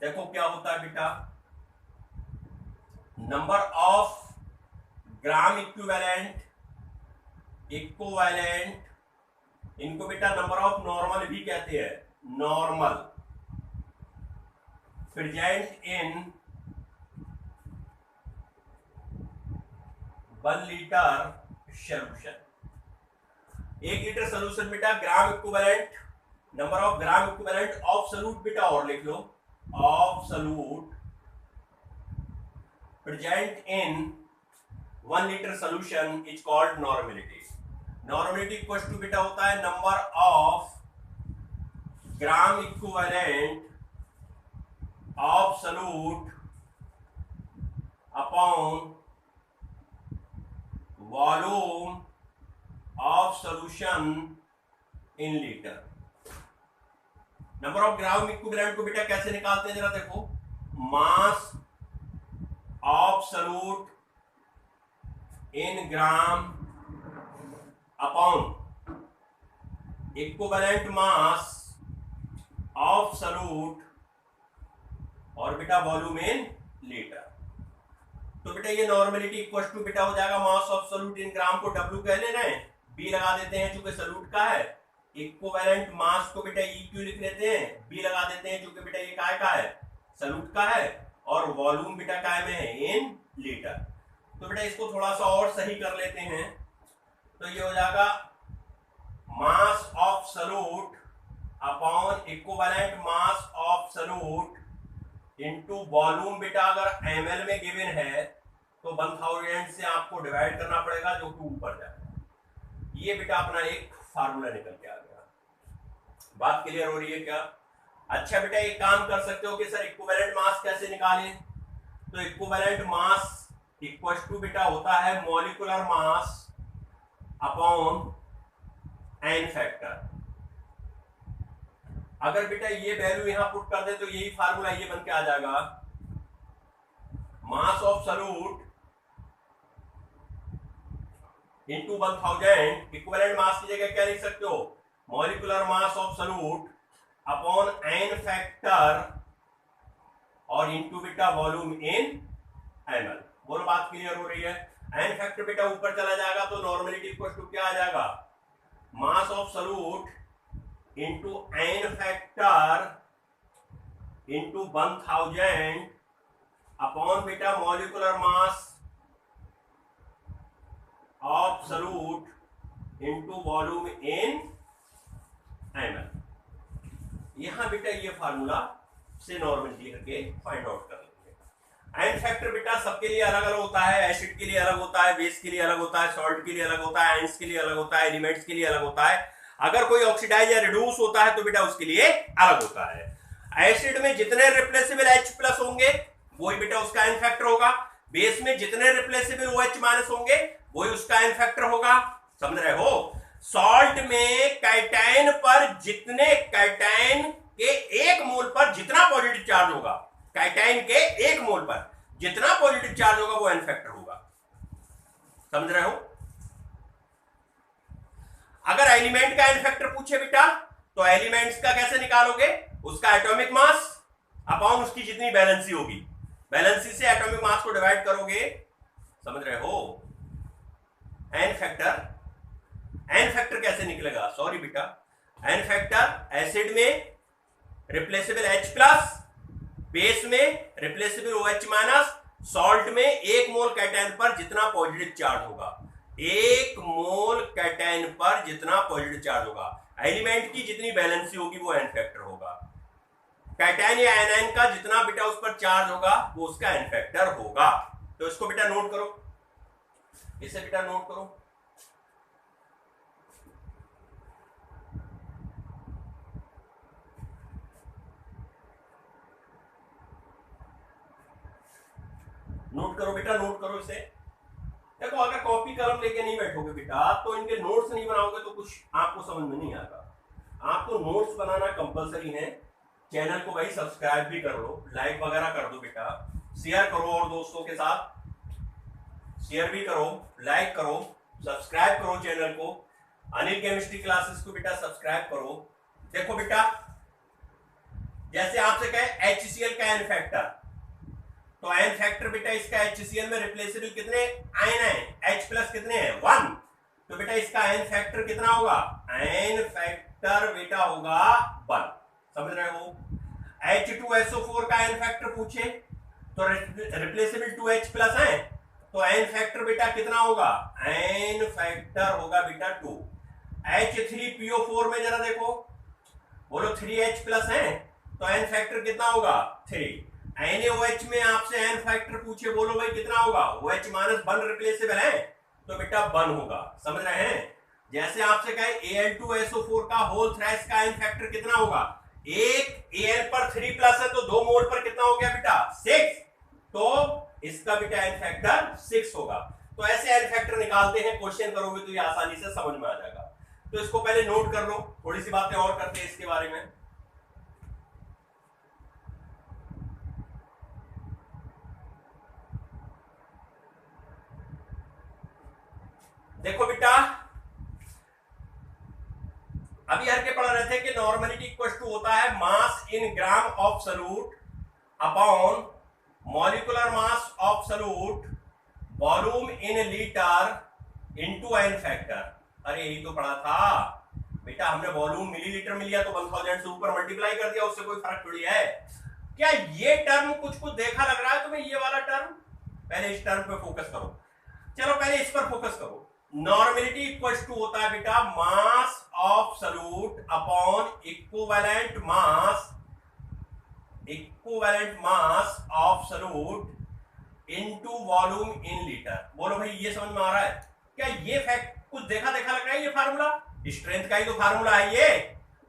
देखो क्या होता है बेटा, नंबर ऑफ ग्राम इक्विवेलेंट इनको बेटा नंबर ऑफ नॉर्मल भी कहते हैं, normal present in 1 litre solution. 1 litre solution बेटा gram equivalent, number of gram equivalent of solute बेटा और लिख लो, of solute present in 1 litre solution is called normality. Normality equal to बेटा होता है number of gram equivalent of solute upon volume of solution in litre. Number of gram equivalent को बेटा कैसे निकालते हैं जरा देखो, mass of solute in gram upon equivalent mass of solute और बेटा वॉल्यूम इन लीटर। तो बेटा ये नॉर्मेलिटी इक्वल टू बेटा हो जाएगा मास ऑफ सॉल्यूट इन ग्राम को W कह ले रहे हैं, B लगा देते हैं चूंकि सॉल्यूट का है, इक्विवेलेंट मास को बेटा EQ लिख लेते हैं, B लगा देते हैं चूंकि बेटा ये काय का है सॉल्यूट का है, और वॉल्यूम बेटा काय में है इन लीटर। तो बेटा इसको थोड़ा सा और सही कर लेते हैं, तो ये हो जाएगा mass of solute upon equivalent mass of solute into volume बेटा अगर ml में गिवन है तो 1000 से आपको डिवाइड करना पड़ेगा जो कि ऊपर जाएगा। ये बेटा अपना एक फार्मूला निकल के आ गया। बात क्लियर हो रही है क्या? अच्छा बेटा एक काम कर सकते हो कि सर इक्विवेलेंट मास कैसे निकालें, तो इक्विवेलेंट मास इक्वल टू बेटा होता है molecular mass upon N factor. अगर बेटा ये वैल्यू यहां पुट कर दे तो यही फार्मूला ये बन के आ जाएगा, mass of solute into 1000, equivalent mass की जगह क्या लिख सकते हो, molecular mass of solute upon N factor और इंटू बेटा वॉल्यूम इन ml। बोलो बात क्लियर हो रही है। एन फैक्टर बेटा ऊपर चला जाएगा तो नॉर्मलिटी इक्वल टू क्या आ जाएगा, mass of solute into N factor into 1000 upon बेटा molecular mass of solute into volume in ml। यहां बेटा ये फार्मूला से नॉर्मलिटी करके फाइंड आउट कर लेंगे। एन फैक्टर बेटा सबके लिए अलग अलग होता है, एसिड के लिए अलग होता है, बेस के लिए अलग होता है, सॉल्ट के लिए अलग होता है, आयंस के लिए अलग होता है, एलिमेंट्स के लिए अलग होता है। अगर कोई ऑक्सीडाइज या रिड्यूस होता है तो बेटा उसके लिए अलग होता है। एसिड में जितने रिप्लेसेबल H+ होंगे वही बेटा उसका एन फैक्टर होगा, बेस में जितने रिप्लेसेबल OH- होंगे वही उसका एन फैक्टर होगा। समझ रहे हो। सॉल्ट में कैटायन पर जितने कैटायन के एक मोल पर जितना पॉजिटिव चार्ज होगा, कैटायन के एक मोल पर जितना पॉजिटिव चार्ज होगा वो एन फैक्टर होगा। समझ रहे हो। अगर एलिमेंट का एन फैक्टर पूछे बेटा तो एलिमेंट्स का कैसे निकालोगे, उसका एटॉमिक मास अपॉन उसकी जितनी बैलेंसी होगी, बैलेंसी से एटॉमिक मास को डिवाइड करोगे। समझ रहे हो। एन फैक्टर कैसे निकलेगा, सॉरी बेटा, एन फैक्टर एसिड में रिप्लेसेबल H+, बेस में रिप्लेसेबल OH-, सॉल्ट में एक मोल कैटायन पर जितना पॉजिटिव चार्ज होगा, एक मोल कैटायन पर जितना पॉजिटिव चार्ज होगा, एलिमेंट की जितनी बैलेंसी होगी वो एन फैक्टर होगा। कैटायन या एनायन का जितना बेटा उस पर चार्ज होगा वो उसका एन फैक्टर होगा। तो इसको बेटा नोट करो, इसे बेटा नोट करो। नोट करो बेटा, नोट करो इसे। देखो अगर कॉपी कलम लेके नहीं बैठोगे बेटा तो इनके नोट्स नहीं बनाओगे तो कुछ आपको समझ में नहीं आता। आपको नोट्स बनाना कंपलसरी है। चैनल को भाई सब्सक्राइब भी कर लो, लाइक वगैरह कर दो बेटा, शेयर करो और दोस्तों के साथ शेयर भी करो, लाइक करो, सब्सक्राइब करो चैनल को। अनिल केमिस्ट्री क्लासेस को बेटा सब्सक्राइब करो। देखो बेटा जैसे आपसे कहे HCl का एन फैक्टर, तो एन फैक्टर बेटा इसका HCl में रिप्लेसेबल कितने आयन है, H+ कितने हैं 1, तो बेटा इसका एन फैक्टर कितना होगा, एन फैक्टर बेटा होगा 1। समझ रहे हो। H2SO4 का एन फैक्टर पूछे तो रिप्लेसेबल 2H+ है तो एन फैक्टर बेटा कितना होगा, एन फैक्टर होगा बेटा 2। H3PO4 में जरा देखो, बोलो 3H+ है तो एन फैक्टर कितना होगा 3। NaOH में आपसे एन फैक्टर पूछे, बोलो भाई कितना होगा, OH- 1 रिप्लेसेबल है तो बेटा 1 होगा। समझ रहे हैं। जैसे आपसे कहे Al2SO4 का होल थ्राइस का एन फैक्टर कितना होगा, एक Al पर 3+ है तो 2 मोल पर कितना हो गया बेटा 6, तो इसका बेटा एन फैक्टर 6 होगा। तो ऐसे एन फैक्टर निकालते हैं, क्वेश्चन करोगे तो ये आसानी से समझ में आ जाएगा। तो इसको पहले नोट कर लो, थोड़ी सी बातें और करते हैं इसके बारे में। देखो बेटा अभी हर के पढ़ रहे थे कि नॉर्मलिटी इक्वल टू होता है mass in gram of solute upon molecular mass of solute volume in litre into N factor. अरे यही तो पढ़ा था बेटा हमने, वॉल्यूम मिलीलीटर में लिया तो 1000 से ऊपर मल्टीप्लाई कर दिया, उससे कोई फर्क थोड़ी है। क्या ये टर्म कुछ कुछ देखा लग रहा है तुम्हें, ये वाला टर्म? पहले इस टर्म पे फोकस करो, चलो पहले इस पर फोकस करो। नॉर्मलिटी इक्वल टू होता है बेटा mass of solute upon equivalent mass of solute into volume in litre. बोलो भाई ये समझ में आ रहा है? क्या ये फैक्ट कुछ देखा लग रहा है? ये फार्मूला स्ट्रेंथ का ही तो फार्मूला है ये।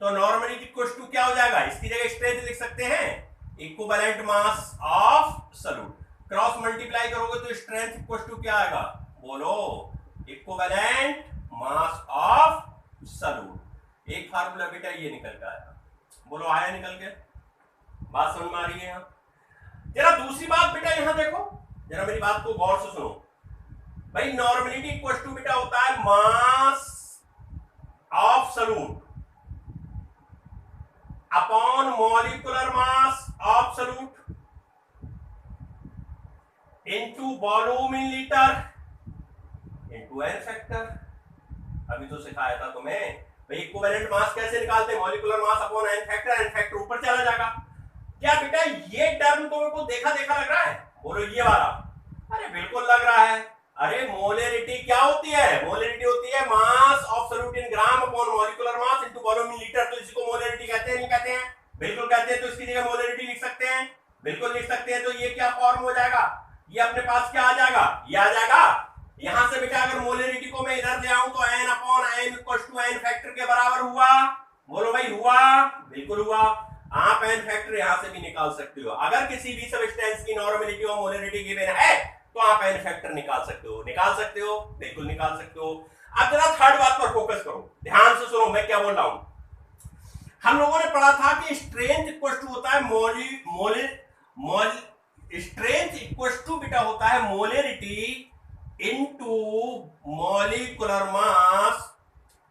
तो नॉर्मलिटी इक्वल टू क्या हो जाएगा, इसकी जगह स्ट्रेंथ लिख सकते हैं, equivalent mass of solute. Cross multiply करोगे करोगे तो स्ट्रेंथ इक्वल टू क्या आएगा, बोलो, इक्विवेलेंट मास ऑफ सॉल्यूट। एक फार्मूला बेटा ये निकल के आया, बोलो आया निकल के, बात समझ में आ रही है यहाँ। जरा दूसरी बात बेटा यहां देखो, जरा मेरी बात को गौर से सुनो भाई। नॉर्मलिटी इक्वल टू बेटा होता है mass of solute upon molecular mass of solute into volume in litre into N factor. अभी तो सिखाया था तुम्हें भाई इक्विवेलेंट मास कैसे निकालते हैं, molecular mass upon N factor ऊपर चला जाएगा। क्या बेटा ये टर्म तुमको देखा देखा लग रहा है, बोलो ये वाला, अरे बिल्कुल लग रहा है। अरे मोलरिटी क्या होती है, मोलरिटी होती है mass of solute in gram upon molecular mass into volume in litre. तो इसको मोलरिटी कहते हैं, नहीं कहते हैं? बिल्कुल कहते हैं। तो इसकी जगह मोलरिटी लिख सकते हैं, बिल्कुल लिख सकते हैं। तो ये क्या फॉर्म हो जाएगा, ये अपने पास क्या आ जाएगा, ये आ जाएगा। यहां से बेटा अगर मोलरिटी को मैं इधर ले आऊं तो n upon m equal to n factor के बराबर हुआ, बोलो भाई हुआ, बिल्कुल हुआ। आप n फैक्टर यहां से भी निकाल सकते हो। अगर किसी भी सब्सटेंस की नॉर्मलिटी और मोलरिटी गिवन है तो आप n फैक्टर निकाल सकते हो, निकाल सकते हो, बिल्कुल निकाल सकते हो। अब जरा थर्ड बात पर फोकस करो, ध्यान से सुनो मैं क्या बोल रहा हूं। हम लोगों ने पढ़ा था कि स्ट्रेंथ इक्वल टू होता है स्ट्रेंथ इक्वल टू बेटा होता है molarity into molecular mass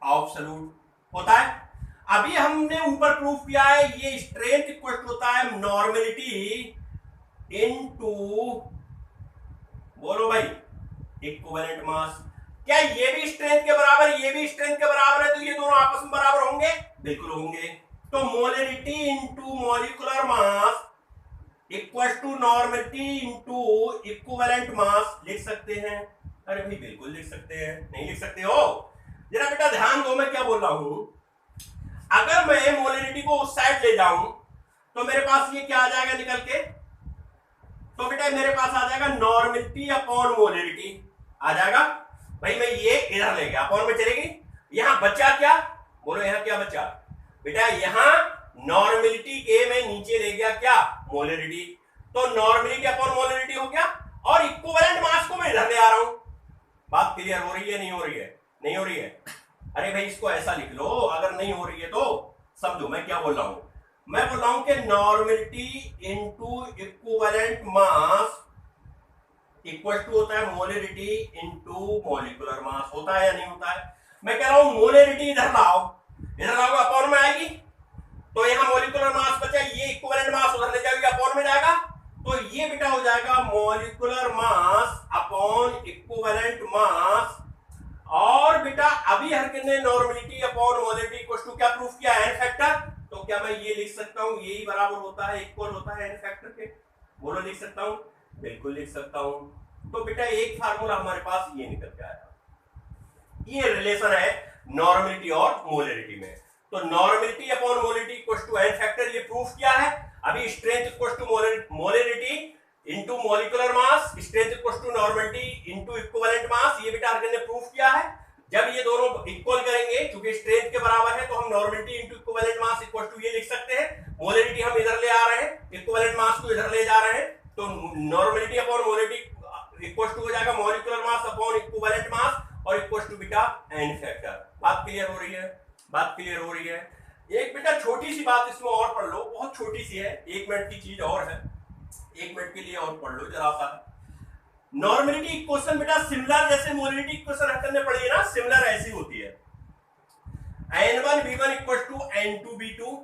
of solute होता है। अभी हमने ऊपर प्रूफ किया है ये स्ट्रेंथ इक्वल टू होता है नॉर्मलिटी इनटू, बोलो भाई, इक्विवेलेंट मास। क्या ये भी स्ट्रेंथ के बराबर, ये भी स्ट्रेंथ के बराबर है, तो ये दोनों आपस में बराबर होंगे, बिल्कुल होंगे। तो molarity into molecular mass equal to normality into equivalent mass लिख सकते हैं। अरे भाई बिल्कुल लिख सकते हैं, नहीं लिख सकते हो? जरा बेटा ध्यान दो मैं क्या बोल रहा हूं। अगर मैं मोलरिटी को उस साइड ले जाऊं तो मेरे पास ये क्या आ जाएगा निकल के, तो बेटा मेरे पास आ जाएगा नॉर्मलिटी अपॉन मोलरिटी आ जाएगा। भाई मैं ये इधर ले गया, अपॉन में चलेगी, यहां बचा क्या, बोलो यहां क्या बचा बेटा, यहां नॉर्मलिटी के मैं नीचे ले गया क्या, मोलरिटी। तो नॉर्मलिटी अपॉन मोलरिटी हो गया और इक्विवेलेंट मास को मैं इधर ले आ रहा हूं। बात क्लियर हो रही है, नहीं हो रही है? नहीं हो रही है? अरे भाई इसको ऐसा लिख लो, अगर नहीं हो रही है तो समझो मैं क्या बोल रहा हूं। मैं बोल रहा हूं कि normality into equivalent mass equal to होता है मोलरिटी इनटू मॉलिक्यूलर मास, होता है या नहीं होता है? मैं कह रहा हूं मोलरिटी इधर लाओ, इधर लाओगे अपॉन में आएगी, तो यहां मॉलिक्यूलर मास बचा, ये इक्विवेलेंट मास उधर ले जाएगी, अपॉन में जाएगा, तो ये बेटा हो जाएगा molecular mass upon equivalent mass. और बेटा अभी हर किसने normality upon molarity equal to क्या प्रूफ किया, n फैक्टर। तो क्या मैं ये लिख सकता हूं, यही बराबर होता है, इक्वल होता है n फैक्टर के, बोलो लिख सकता हूं, बिल्कुल लिख सकता हूं। तो बेटा एक फार्मूला हमारे पास ये निकल के आया, ये रिलेशन है नॉर्मलिटी और मोलरिटी में। तो normality upon molarity equal to n factor, ये प्रूफ किया है। अभी strength equal to molarity into molecular mass, strength equal to normality into equivalent mass, ये बेटा अर्गन ने प्रूफ किया है। जब ये दोनों इक्वल करेंगे, क्योंकि स्ट्रेंथ के बराबर है, तो हम normality into equivalent mass equal to ये लिख सकते हैं। मोलरिटी हम इधर ले आ रहे हैं, इक्विवेलेंट मास को इधर ले जा रहे हैं, तो normality upon molarity equal to हो जाएगा molecular mass upon equivalent mass और इक्वल टू बेटा n फैक्टर। बात क्लियर हो रही है? बात क्लियर हो रही है? एक बेटा छोटी सी बात इसमें और पढ़ लो, बहुत छोटी सी है, 1 मिनट की चीज और है, 1 मिनट के लिए और पढ़ लो जरा सा। नॉर्मलिटी इक्वेशन बेटा सिमिलर, जैसे मोलरिटी इक्वेशन हमने पढ़ी है ना, सिमिलर ऐसी होती है, n1v1 इक्वल टू n2v2।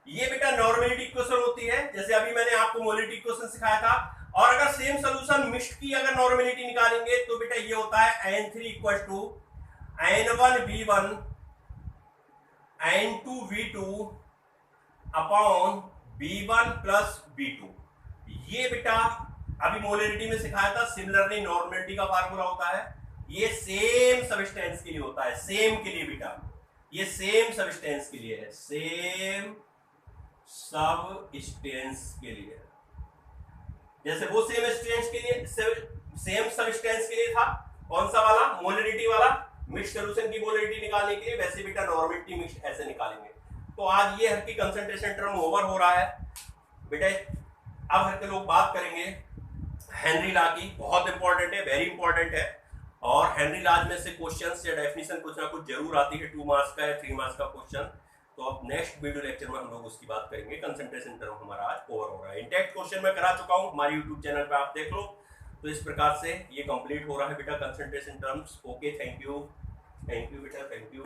ये बेटा नॉर्मलिटी इक्वेशन होती है, जैसे अभी मैंने आपको मोलरिटी इक्वेशन सिखाया था। और अगर सेम सॉल्यूशन मिक्स्ड की अगर नॉर्मलिटी निकालेंगे तो बेटा ये होता है n3 equal to n1v1 n2v2 upon v1 plus v2। ये बेटा अभी मोलरिटी में सिखाया था, सिमिलरली नॉर्मलिटी का फार्मूला होता है, ये सेम सब्सटेंस के लिए होता है, सेम के लिए बेटा, ये सेम सब्सटेंस के लिए है, सेम सब्सटेंस के लिए, जैसे वो सेम सब्सटेंस के लिए, सेम सब्सटेंस के लिए था, कौन सा वाला, मोलरिटी वाला, मिक्स सॉल्यूशन की मोलरिटी निकालने के लिए, वैसे बेटा नॉर्मलिटी मिक्स ऐसे निकालेंगे। तो आज ये हर की कंसंट्रेशन टर्म ओवर हो रहा है बेटा। अब हर के लोग बात करेंगे हेनरी लॉ की, बहुत इंपॉर्टेंट है, वेरी इंपॉर्टेंट है। और हेनरी लॉ में से क्वेश्चंस या डेफिनेशन कुछ ना कुछ जरूर आती है, 2 मार्क्स का या 3 मार्क्स का क्वेश्चन। तो अब नेक्स्ट वीडियो लेक्चर में हम लोग उसकी बात करेंगे। कंसंट्रेशन टर्म हमारा आज ओवर हो रहा है। इंटैक्ट क्वेश्चन मैं करा चुका हूँ, हमारे यूट्यूब चैनल पे आप देख लो। तो इस प्रकार से ये कंप्लीट हो रहा है बेटा concentration terms. Okay, thank you बेटा, थैंक यू।